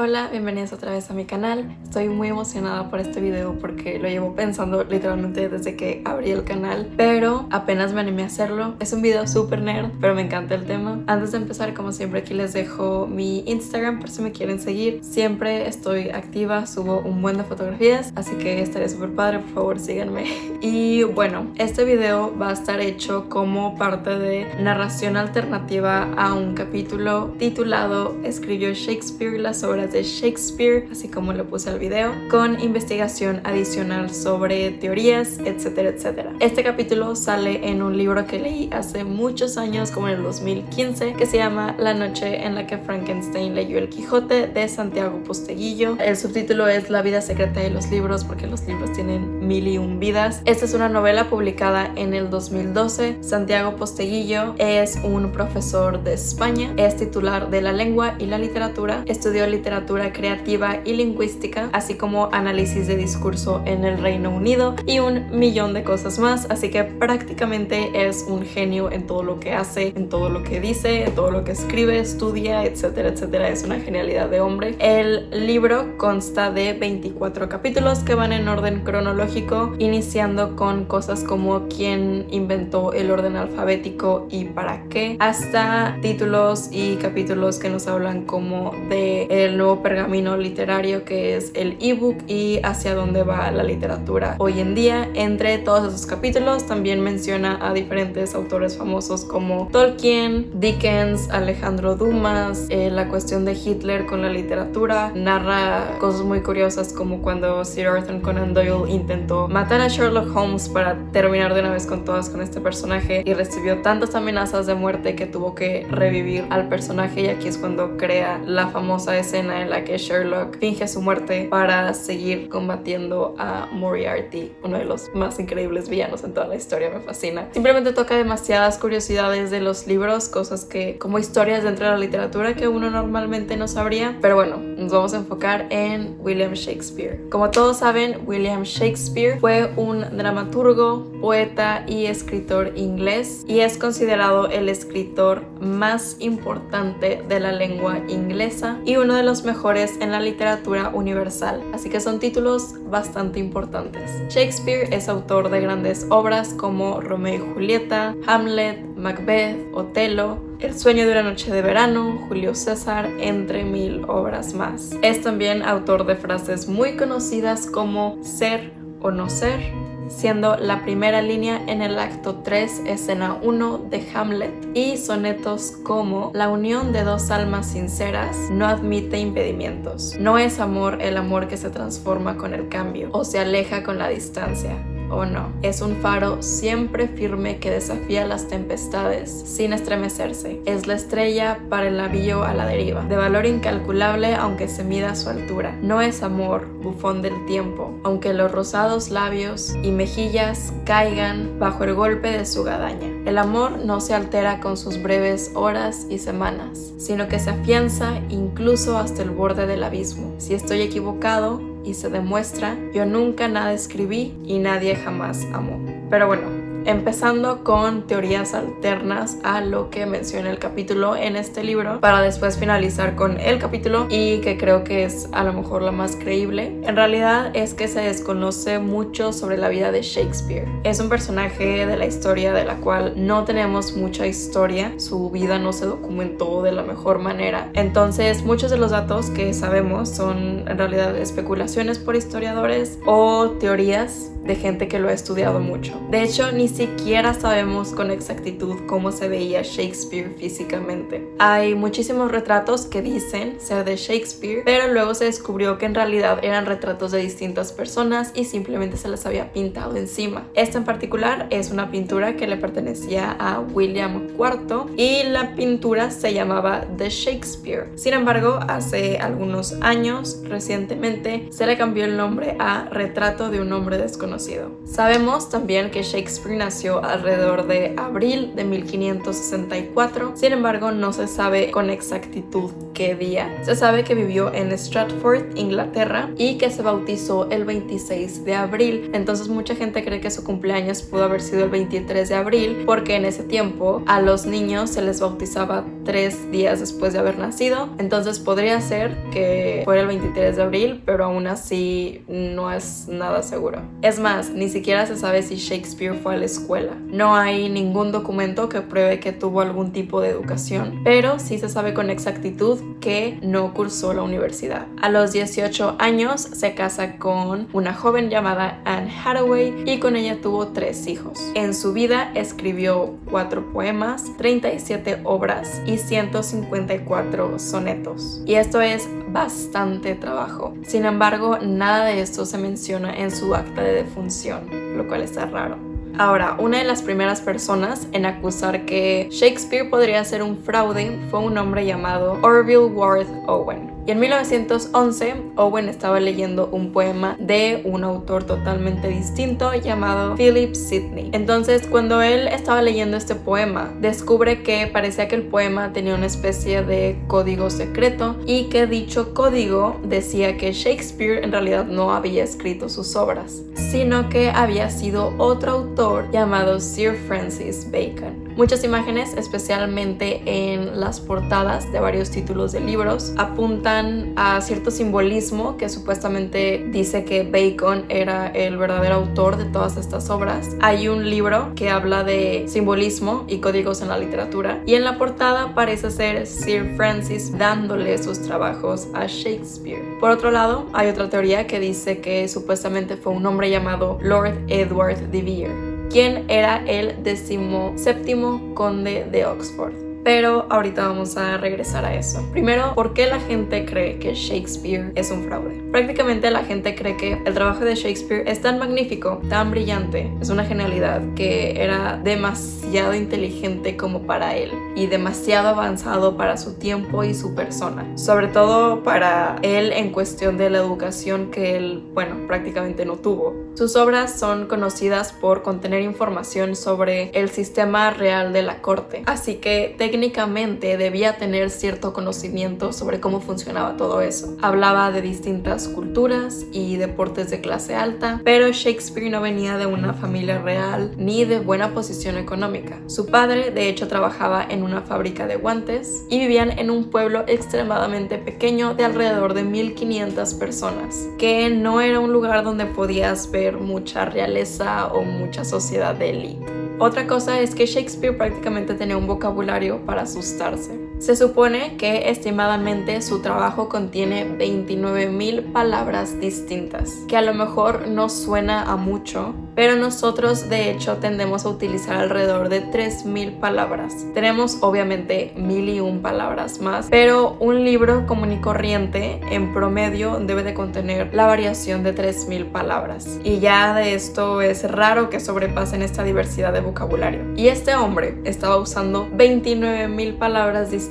Hola, bienvenidos otra vez a mi canal. Estoy muy emocionada por este video porque lo llevo pensando literalmente desde que abrí el canal, pero apenas me animé a hacerlo. Es un video súper nerd, pero me encanta el tema. Antes de empezar, como siempre, aquí les dejo mi Instagram por si me quieren seguir. Siempre estoy activa, subo un buen de fotografías, así que estaría súper padre, por favor síganme. Y bueno, este video va a estar hecho como parte de narración alternativa a un capítulo titulado Escribió Shakespeare las obras de Shakespeare, así como lo puse al video, con investigación adicional sobre teorías, etcétera, etcétera. Este capítulo sale en un libro que leí hace muchos años, como en el 2015, que se llama La noche en la que Frankenstein leyó el Quijote, de Santiago Posteguillo. El subtítulo es La vida secreta de los libros, porque los libros tienen 1001 vidas. Esta es una novela publicada en el 2012. Santiago Posteguillo es un profesor de España, es titular de la lengua y la literatura, estudió literatura creativa y lingüística, así como análisis de discurso en el Reino Unido y un millón de cosas más, así que prácticamente es un genio en todo lo que hace, en todo lo que dice, en todo lo que escribe, estudia, etcétera, etcétera. Es una genialidad de hombre. El libro consta de 24 capítulos que van en orden cronológico, iniciando con cosas como quién inventó el orden alfabético y para qué, hasta títulos y capítulos que nos hablan como de el nuevo pergamino literario que es el ebook y hacia dónde va la literatura hoy en día. Entre todos esos capítulos también menciona a diferentes autores famosos como Tolkien, Dickens, Alejandro Dumas, la cuestión de Hitler con la literatura. Narra cosas muy curiosas como cuando Sir Arthur Conan Doyle intentó matar a Sherlock Holmes para terminar de una vez con todas con este personaje y recibió tantas amenazas de muerte que tuvo que revivir al personaje, y aquí es cuando crea la famosa escena en la que Sherlock finge su muerte para seguir combatiendo a Moriarty, uno de los más increíbles villanos en toda la historia. Me fascina. Simplemente toca demasiadas curiosidades de los libros, cosas que como historias dentro de la literatura que uno normalmente no sabría, pero bueno, nos vamos a enfocar en William Shakespeare. Como todos saben, William Shakespeare fue un dramaturgo, poeta y escritor inglés, y es considerado el escritor más importante de la lengua inglesa y uno de los mejores en la literatura universal, así que son títulos bastante importantes. Shakespeare es autor de grandes obras como Romeo y Julieta, Hamlet, Macbeth, Otelo, El sueño de una noche de verano, Julio César, entre mil obras más. Es también autor de frases muy conocidas como ser o no ser, siendo la primera línea en el acto 3, escena 1 de Hamlet, y sonetos como la unión de dos almas sinceras no admite impedimentos. No es amor el amor que se transforma con el cambio o se aleja con la distancia. O no, es un faro siempre firme que desafía las tempestades sin estremecerse. Es la estrella para el navío a la deriva, de valor incalculable aunque se mida su altura. No es amor, bufón del tiempo, aunque los rosados labios y mejillas caigan bajo el golpe de su guadaña. El amor no se altera con sus breves horas y semanas, sino que se afianza incluso hasta el borde del abismo. Si estoy equivocado, y se demuestra, yo nunca nada escribí y nadie jamás amó. Pero bueno, empezando con teorías alternas a lo que menciona el capítulo en este libro, para después finalizar con el capítulo y que creo que es a lo mejor la más creíble. En realidad es que se desconoce mucho sobre la vida de Shakespeare. Es un personaje de la historia de la cual no tenemos mucha historia, su vida no se documentó de la mejor manera, entonces muchos de los datos que sabemos son en realidad especulaciones por historiadores o teorías de gente que lo ha estudiado mucho. De hecho, ni siquiera sabemos con exactitud cómo se veía Shakespeare físicamente. Hay muchísimos retratos que dicen ser de Shakespeare, pero luego se descubrió que en realidad eran retratos de distintas personas y simplemente se les había pintado encima. Esta en particular es una pintura que le pertenecía a William IV y la pintura se llamaba The Shakespeare. Sin embargo, hace algunos años, recientemente, se le cambió el nombre a Retrato de un hombre desconocido. Sabemos también que Shakespeare nació alrededor de abril de 1564, sin embargo no se sabe con exactitud qué día. Se sabe que vivió en Stratford, Inglaterra, y que se bautizó el 26 de abril. Entonces mucha gente cree que su cumpleaños pudo haber sido el 23 de abril, porque en ese tiempo a los niños se les bautizaba 3 días después de haber nacido. Entonces podría ser que fuera el 23 de abril, pero aún así no es nada seguro. Es más, ni siquiera se sabe si Shakespeare fue a la escuela. No hay ningún documento que pruebe que tuvo algún tipo de educación, pero sí se sabe con exactitud que no cursó la universidad. A los 18 años se casa con una joven llamada Anne Hathaway y con ella tuvo 3 hijos. En su vida escribió 4 poemas, 37 obras y 154 sonetos. Y esto es bastante trabajo. Sin embargo, nada de esto se menciona en su acta de defunción, lo cual está raro. Ahora, una de las primeras personas en acusar que Shakespeare podría ser un fraude fue un hombre llamado Orville Ward Owen. Y en 1911, Owen estaba leyendo un poema de un autor totalmente distinto llamado Philip Sidney. Entonces, cuando él estaba leyendo este poema, descubre que parecía que el poema tenía una especie de código secreto y que dicho código decía que Shakespeare en realidad no había escrito sus obras, sino que había sido otro autor llamado Sir Francis Bacon. Muchas imágenes, especialmente en las portadas de varios títulos de libros, apuntan a cierto simbolismo que supuestamente dice que Bacon era el verdadero autor de todas estas obras. Hay un libro que habla de simbolismo y códigos en la literatura, y en la portada parece ser Sir Francis dándole sus trabajos a Shakespeare. Por otro lado, hay otra teoría que dice que supuestamente fue un hombre llamado Lord Edward de Vere, quien era el 17º conde de Oxford. Pero ahorita vamos a regresar a eso. Primero, ¿por qué la gente cree que Shakespeare es un fraude? Prácticamente la gente cree que el trabajo de Shakespeare es tan magnífico, tan brillante, es una genialidad, que era demasiado inteligente como para él y demasiado avanzado para su tiempo y su persona. Sobre todo para él en cuestión de la educación que él, prácticamente no tuvo. Sus obras son conocidas por contener información sobre el sistema real de la corte, así que técnicamente debía tener cierto conocimiento sobre cómo funcionaba todo eso. Hablaba de distintas culturas y deportes de clase alta, pero Shakespeare no venía de una familia real ni de buena posición económica. Su padre, de hecho, trabajaba en una fábrica de guantes y vivían en un pueblo extremadamente pequeño de alrededor de 1500 personas, que no era un lugar donde podías ver mucha realeza o mucha sociedad de élite. Otra cosa es que Shakespeare prácticamente tenía un vocabulario para asustarse. Se supone que estimadamente su trabajo contiene 29,000 palabras distintas, que a lo mejor no suena a mucho, pero nosotros de hecho tendemos a utilizar alrededor de 3,000 palabras. Tenemos obviamente 1,001 palabras más, pero un libro común y corriente en promedio debe de contener la variación de 3,000 palabras. Y ya de esto es raro que sobrepasen esta diversidad de vocabulario. Y este hombre estaba usando 29,000 palabras distintas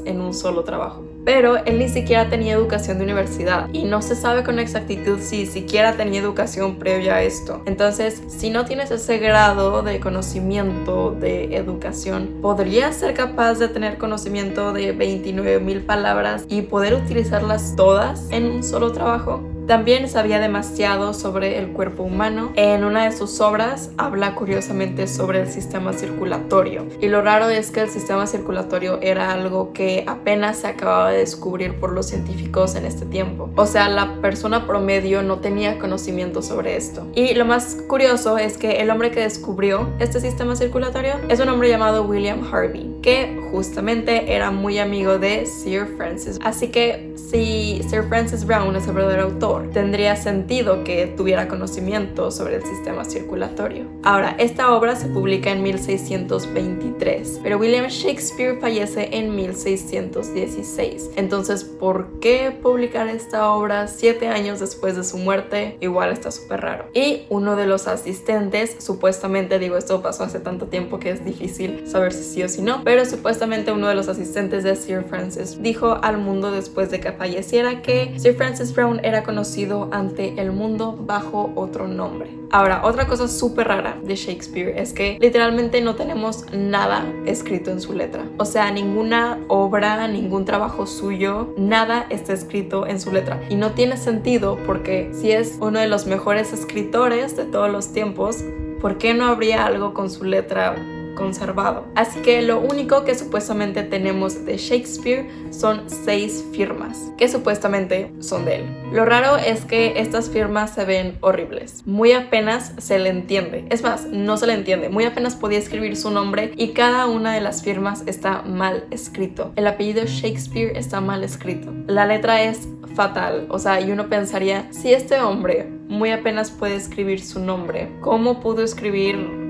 en un solo trabajo. Pero él ni siquiera tenía educación de universidad y no se sabe con exactitud si siquiera tenía educación previa a esto. Entonces, si no tienes ese grado de conocimiento de educación, ¿podrías ser capaz de tener conocimiento de 29,000 palabras y poder utilizarlas todas en un solo trabajo? También sabía demasiado sobre el cuerpo humano. En una de sus obras habla curiosamente sobre el sistema circulatorio. Y lo raro es que el sistema circulatorio era algo que apenas se acababa de descubrir por los científicos en este tiempo. O sea, la persona promedio no tenía conocimiento sobre esto. Y lo más curioso es que el hombre que descubrió este sistema circulatorio es un hombre llamado William Harvey, que justamente era muy amigo de Sir Francis. Así que si Sir Francis Brown es el verdadero autor, tendría sentido que tuviera conocimiento sobre el sistema circulatorio. Ahora, esta obra se publica en 1623, pero William Shakespeare fallece en 1616. Entonces, ¿por qué publicar esta obra 7 años después de su muerte? Igual está súper raro. Y uno de los asistentes, supuestamente, esto pasó hace tanto tiempo que es difícil saber si sí o si no, pero supuestamente uno de los asistentes de Sir Francis dijo al mundo después de que falleciera que Sir Francis Brown era conocido conocido ante el mundo bajo otro nombre. Ahora, otra cosa súper rara de Shakespeare es que literalmente no tenemos nada escrito en su letra. O sea, ninguna obra, ningún trabajo suyo, nada está escrito en su letra. Y no tiene sentido porque si es uno de los mejores escritores de todos los tiempos, ¿por qué no habría algo con su letra conservado? Así que lo único que supuestamente tenemos de Shakespeare son 6 firmas que supuestamente son de él. Lo raro es que estas firmas se ven horribles, muy apenas se le entiende, es más, no se le entiende, muy apenas podía escribir su nombre y cada una de las firmas está mal escrito. El apellido Shakespeare está mal escrito, la letra es fatal, o sea, y uno pensaría, si este hombre muy apenas puede escribir su nombre, ¿cómo pudo escribir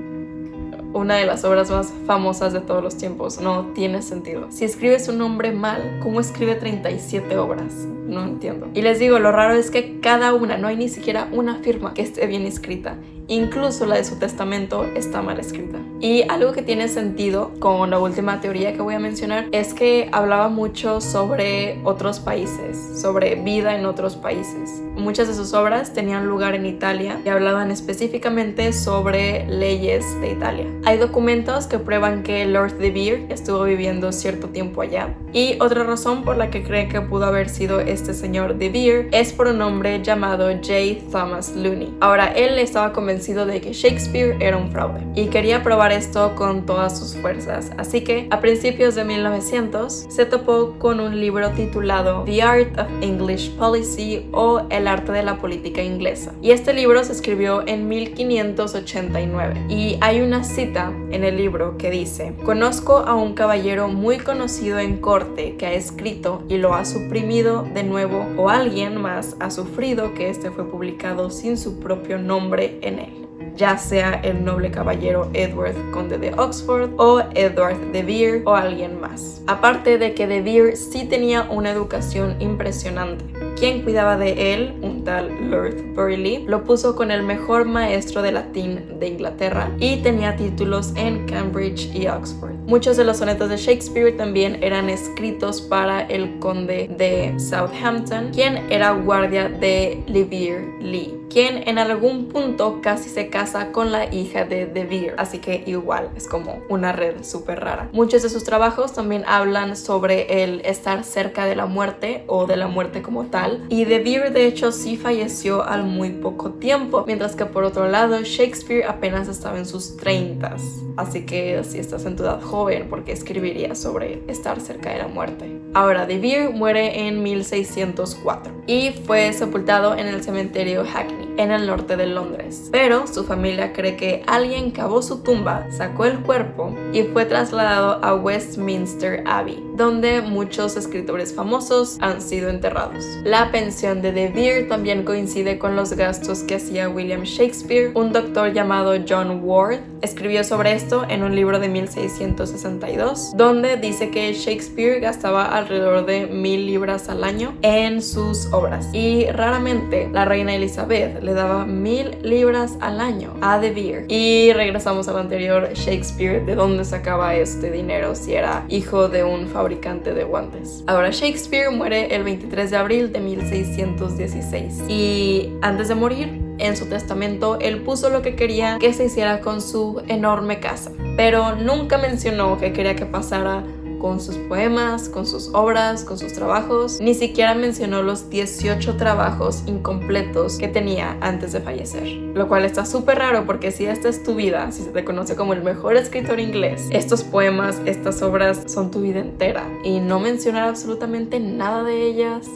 una de las obras más famosas de todos los tiempos? No tiene sentido. Si escribe su nombre mal, ¿cómo escribe 37 obras? No entiendo. Y les digo, lo raro es que cada una, no hay ni siquiera una firma que esté bien escrita. Incluso la de su testamento está mal escrita. Y algo que tiene sentido con la última teoría que voy a mencionar es que hablaba mucho sobre otros países, sobre vida en otros países. Muchas de sus obras tenían lugar en Italia y hablaban específicamente sobre leyes de Italia. Hay documentos que prueban que Lord de Vere estuvo viviendo cierto tiempo allá. Y otra razón por la que creen que pudo haber sido este señor de Vere es por un hombre llamado J. Thomas Looney. Ahora, él estaba convencido de que Shakespeare era un fraude y quería probar esto con todas sus fuerzas, así que a principios de 1900 se topó con un libro titulado The Art of English Policy o El arte de la política inglesa, y este libro se escribió en 1589 y hay una cita en el libro que dice: conozco a un caballero muy conocido en corte que ha escrito y lo ha suprimido de nuevo, o alguien más ha sufrido que este fue publicado sin su propio nombre en él, ya sea el noble caballero Edward, conde de Oxford, o Edward de Vere, o alguien más. Aparte de que de Vere sí tenía una educación impresionante. Quien cuidaba de él, un tal Lord Burleigh, lo puso con el mejor maestro de latín de Inglaterra y tenía títulos en Cambridge y Oxford. Muchos de los sonetos de Shakespeare también eran escritos para el conde de Southampton, quien era guardia de Vere Lee, quien en algún punto casi se casa con la hija de Vere, así que igual es como una red súper rara. Muchos de sus trabajos también hablan sobre el estar cerca de la muerte o de la muerte como tal, y de Vere de hecho sí falleció al muy poco tiempo, mientras que por otro lado Shakespeare apenas estaba en sus 30s, así que si estás en tu edad joven, ¿por qué escribirías sobre estar cerca de la muerte? Ahora, de Vere muere en 1604 y fue sepultado en el cementerio Hackney, en el norte de Londres, pero su familia cree que alguien cavó su tumba, sacó el cuerpo y fue trasladado a Westminster Abbey, donde muchos escritores famosos han sido enterrados. La pensión de Vere también coincide con los gastos que hacía William Shakespeare. Un doctor llamado John Ward escribió sobre esto en un libro de 1662, donde dice que Shakespeare gastaba alrededor de 1000 libras al año en sus obras, y raramente la reina Elizabeth le daba 1000 libras al año a de Vere. Y regresamos al anterior, Shakespeare, ¿de dónde sacaba este dinero si era hijo de un fabricante de guantes? Ahora, Shakespeare muere el 23 de abril de 1616 y antes de morir, en su testamento, él puso lo que quería que se hiciera con su enorme casa, pero nunca mencionó qué quería que pasara con sus poemas, con sus obras, con sus trabajos. Ni siquiera mencionó los 18 trabajos incompletos que tenía antes de fallecer, lo cual está súper raro porque si esta es tu vida, si se te conoce como el mejor escritor inglés, estos poemas, estas obras son tu vida entera, y no mencionar absolutamente nada de ellas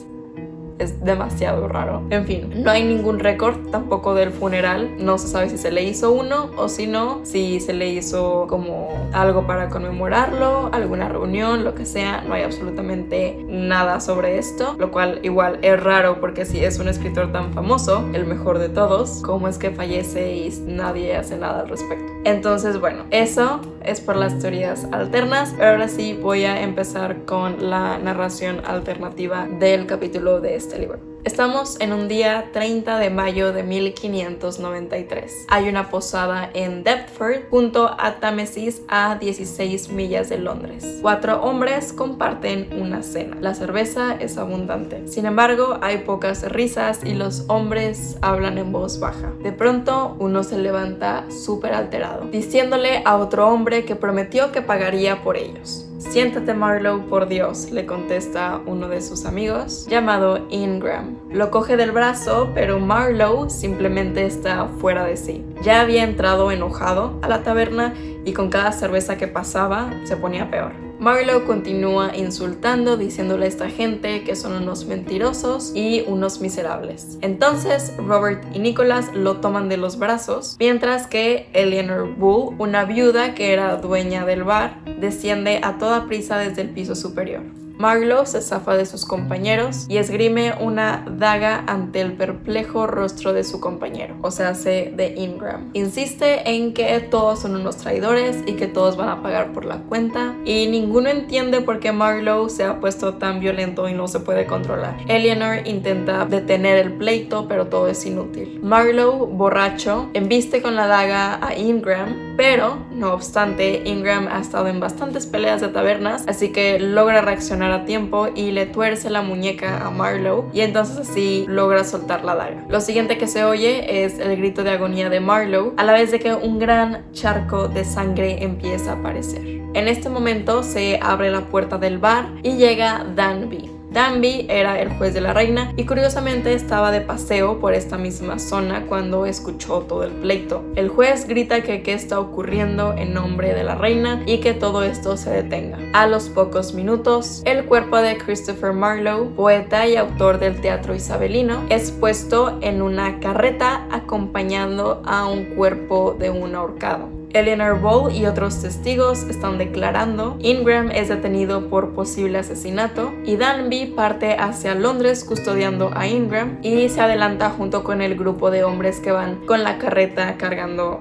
es demasiado raro. En fin, no hay ningún récord tampoco del funeral. No se sabe si se le hizo uno o si no, si se le hizo como algo para conmemorarlo, alguna reunión, lo que sea. No hay absolutamente nada sobre esto, lo cual igual es raro porque si es un escritor tan famoso, el mejor de todos, ¿cómo es que fallece y nadie hace nada al respecto? Entonces, bueno, eso es por las teorías alternas, pero ahora sí voy a empezar con la narración alternativa del capítulo de este libro. Estamos en un día 30 de mayo de 1593. Hay una posada en Deptford junto a Támesis a 16 millas de Londres. 4 hombres comparten una cena. La cerveza es abundante. Sin embargo, hay pocas risas y los hombres hablan en voz baja. De pronto, uno se levanta súper alterado, diciéndole a otro hombre que prometió que pagaría por ellos. «Siéntate, Marlowe, por Dios», le contesta uno de sus amigos, llamado Ingram. Lo coge del brazo, pero Marlowe simplemente está fuera de sí. Ya había entrado enojado a la taberna y con cada cerveza que pasaba se ponía peor. Marlowe continúa insultando, diciéndole a esta gente que son unos mentirosos y unos miserables. Entonces Robert y Nicholas lo toman de los brazos, mientras que Eleanor Bull, una viuda que era dueña del bar, desciende a toda prisa desde el piso superior. Marlowe se zafa de sus compañeros y esgrime una daga ante el perplejo rostro de su compañero, o sea, de Ingram. Insiste en que todos son unos traidores y que todos van a pagar por la cuenta, y ninguno entiende por qué Marlowe se ha puesto tan violento y no se puede controlar. Eleanor intenta detener el pleito, pero todo es inútil. Marlowe, borracho, embiste con la daga a Ingram, pero, no obstante, Ingram ha estado en bastantes peleas de tabernas, así que logra reaccionar a tiempo y le tuerce la muñeca a Marlowe, y entonces así logra soltar la daga. Lo siguiente que se oye es el grito de agonía de Marlowe, a la vez de que un gran charco de sangre empieza a aparecer. En este momento se abre la puerta del bar y llega Danby. Danby era el juez de la reina y curiosamente estaba de paseo por esta misma zona cuando escuchó todo el pleito. El juez grita que qué está ocurriendo en nombre de la reina y que todo esto se detenga. A los pocos minutos, el cuerpo de Christopher Marlowe, poeta y autor del teatro isabelino, es puesto en una carreta acompañando a un cuerpo de un ahorcado. Eleanor Bull y otros testigos están declarando. Ingram es detenido por posible asesinato y Danby parte hacia Londres custodiando a Ingram y se adelanta junto con el grupo de hombres que van con la carreta cargando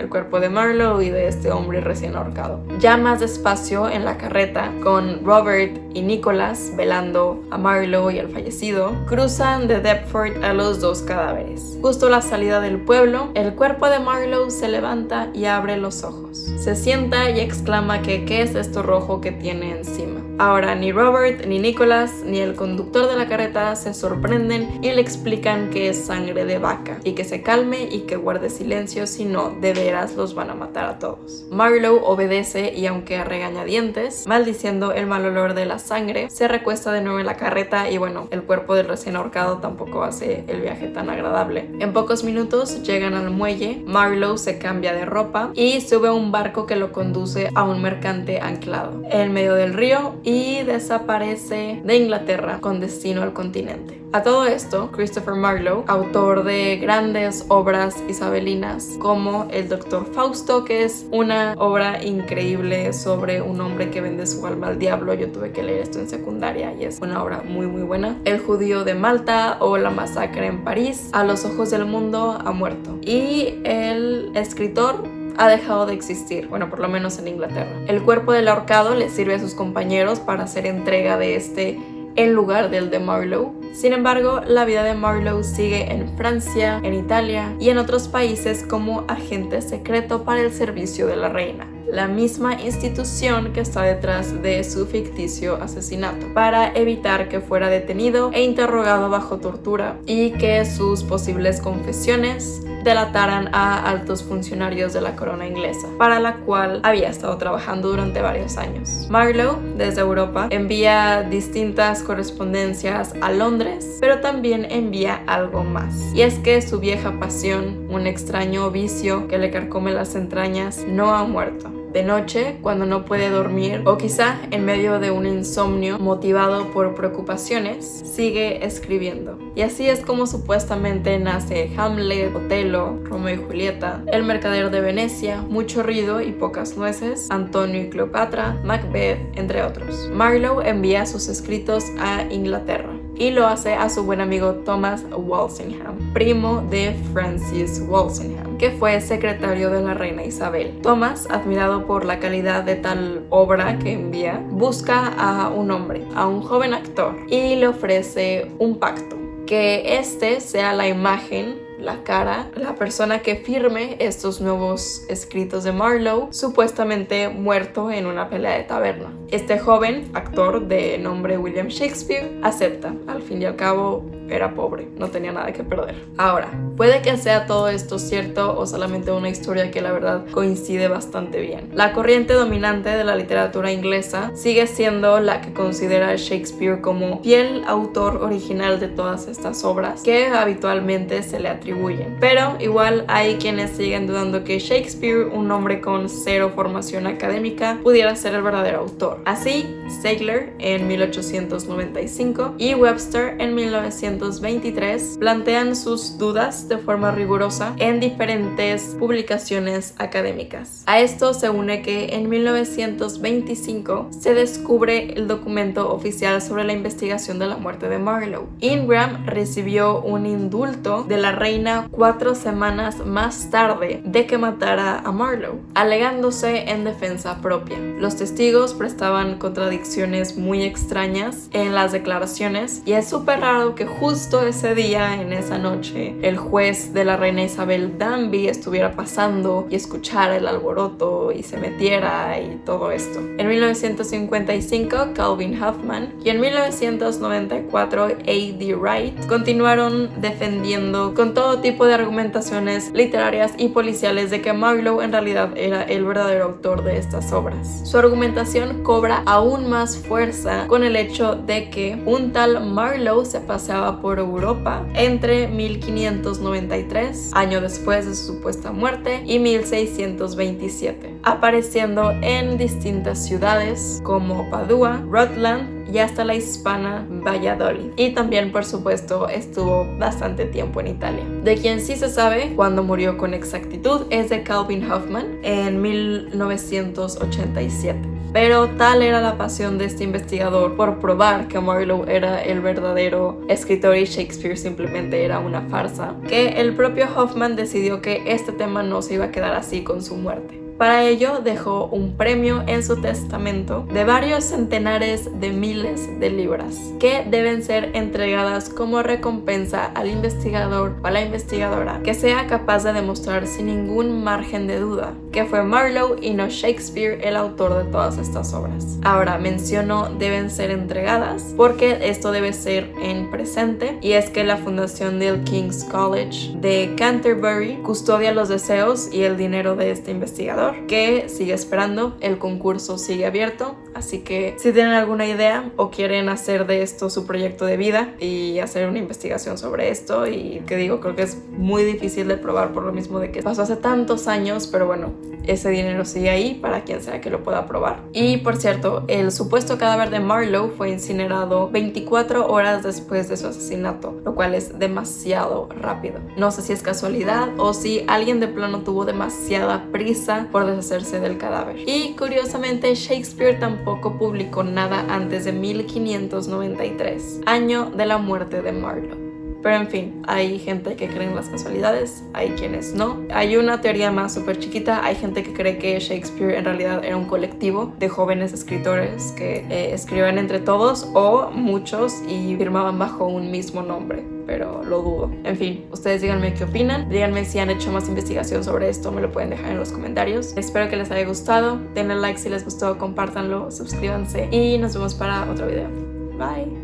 el cuerpo de Marlowe y de este hombre recién ahorcado. Ya más despacio en la carreta, con Robert y Nicholas velando a Marlowe y al fallecido, cruzan de Deptford a los 2 cadáveres. Justo a la salida del pueblo, el cuerpo de Marlowe se levanta y abre los ojos. Se sienta y exclama que ¿qué es esto rojo que tiene encima? Ahora ni Robert, ni Nicholas, ni el conductor de la carreta se sorprenden y le explican que es sangre de vaca y que se calme y que guarde silencio, si no, de veras los van a matar a todos. Marlowe obedece y aunque a regañadientes, maldiciendo el mal olor de la sangre, se recuesta de nuevo en la carreta y el cuerpo del recién ahorcado tampoco hace el viaje tan agradable. En pocos minutos llegan al muelle, Marlowe se cambia de ropa y sube a un barco que lo conduce a un mercante anclado en medio del río y desaparece de Inglaterra con destino al continente. A todo esto, Christopher Marlowe, autor de grandes obras isabelinas como El Doctor Fausto, que es una obra increíble sobre un hombre que vende su alma al diablo. Yo tuve que leer esto en secundaria y es una obra muy muy buena. El Judío de Malta o La Masacre en París, A los ojos del mundo ha muerto. Y el escritor ha dejado de existir, por lo menos en Inglaterra. El cuerpo del ahorcado le sirve a sus compañeros para hacer entrega de este en lugar del de Marlowe. Sin embargo, la vida de Marlowe sigue en Francia, en Italia y en otros países como agente secreto para el servicio de la reina, la misma institución que está detrás de su ficticio asesinato, para evitar que fuera detenido e interrogado bajo tortura y que sus posibles confesiones delataran a altos funcionarios de la corona inglesa, para la cual había estado trabajando durante varios años. Marlowe, desde Europa, envía distintas correspondencias a Londres, pero también envía algo más. Y es que su vieja pasión, un extraño vicio que le carcome las entrañas, no ha muerto. De noche, cuando no puede dormir, o quizá en medio de un insomnio motivado por preocupaciones, sigue escribiendo. Y así es como supuestamente nace Hamlet, Otelo, Romeo y Julieta, El mercader de Venecia, Mucho ruido y pocas nueces, Antonio y Cleopatra, Macbeth, entre otros. Marlowe envía sus escritos a Inglaterra. y lo hace a su buen amigo Thomas Walsingham, primo de Francis Walsingham, que fue secretario de la reina Isabel. Thomas, admirado por la calidad de tal obra que envía, busca a un hombre, a un joven actor, y le ofrece un pacto, que este sea la imagen, la cara, la persona que firme estos nuevos escritos de Marlowe, supuestamente muerto en una pelea de taberna. Este joven actor de nombre William Shakespeare acepta. Al fin y al cabo era pobre, no tenía nada que perder. Ahora, puede que sea todo esto cierto o solamente una historia que la verdad coincide bastante bien. La corriente dominante de la literatura inglesa sigue siendo la que considera a Shakespeare como fiel autor original de todas estas obras que habitualmente se le atribuyen. Pero igual hay quienes siguen dudando que Shakespeare, un hombre con cero formación académica, pudiera ser el verdadero autor. Así, Saylor en 1895 y Webster en 1923 plantean sus dudas de forma rigurosa en diferentes publicaciones académicas. A esto se une que en 1925 se descubre el documento oficial sobre la investigación de la muerte de Marlowe. Ingram recibió un indulto de la reina 4 semanas más tarde de que matara a Marlowe, alegándose en defensa propia. Los testigos prestaban contradicciones muy extrañas en las declaraciones y es súper raro que justo ese día, en esa noche, el juez de la reina Isabel Danby estuviera pasando y escuchara el alboroto y se metiera y todo esto. En 1955, Calvin Hoffman y en 1994, A.D. Wright continuaron defendiendo con todo tipo de argumentaciones literarias y policiales de que Marlowe en realidad era el verdadero autor de estas obras. Su argumentación cobra aún más fuerza con el hecho de que un tal Marlowe se paseaba por Europa entre 1593, año después de su supuesta muerte, y 1627, apareciendo en distintas ciudades como Padua, Rutland y hasta la hispana Valladolid. Y también, por supuesto, estuvo bastante tiempo en Italia. De quien sí se sabe cuándo murió con exactitud es de Calvin Hoffman en 1987. Pero tal era la pasión de este investigador por probar que Marlowe era el verdadero escritor y Shakespeare simplemente era una farsa, que el propio Hoffman decidió que este tema no se iba a quedar así con su muerte. Para ello dejó un premio en su testamento de varios centenares de miles de libras que deben ser entregadas como recompensa al investigador o a la investigadora que sea capaz de demostrar sin ningún margen de duda que fue Marlowe y no Shakespeare el autor de todas estas obras. Ahora menciono deben ser entregadas porque esto debe ser en presente, y es que la fundación del King's College de Canterbury custodia los deseos y el dinero de este investigador, que sigue esperando. El concurso sigue abierto, así que si tienen alguna idea o quieren hacer de esto su proyecto de vida y hacer una investigación sobre esto, y que digo, creo que es muy difícil de probar por lo mismo de que pasó hace tantos años, pero bueno, ese dinero sigue ahí para quien sea que lo pueda probar. Y por cierto, el supuesto cadáver de Marlowe fue incinerado 24 horas después de su asesinato, lo cual es demasiado rápido. No sé si es casualidad o si alguien de plano tuvo demasiada prisa por deshacerse del cadáver. Y curiosamente, Shakespeare tampoco publicó nada antes de 1593, año de la muerte de Marlowe. Pero en fin, hay gente que cree en las casualidades, hay quienes no. Hay una teoría más súper chiquita, hay gente que cree que Shakespeare en realidad era un colectivo de jóvenes escritores que escribían entre todos o muchos y firmaban bajo un mismo nombre, pero lo dudo. En fin, ustedes díganme qué opinan, díganme si han hecho más investigación sobre esto, me lo pueden dejar en los comentarios. Espero que les haya gustado, denle like si les gustó, compártanlo, suscríbanse y nos vemos para otro video. Bye.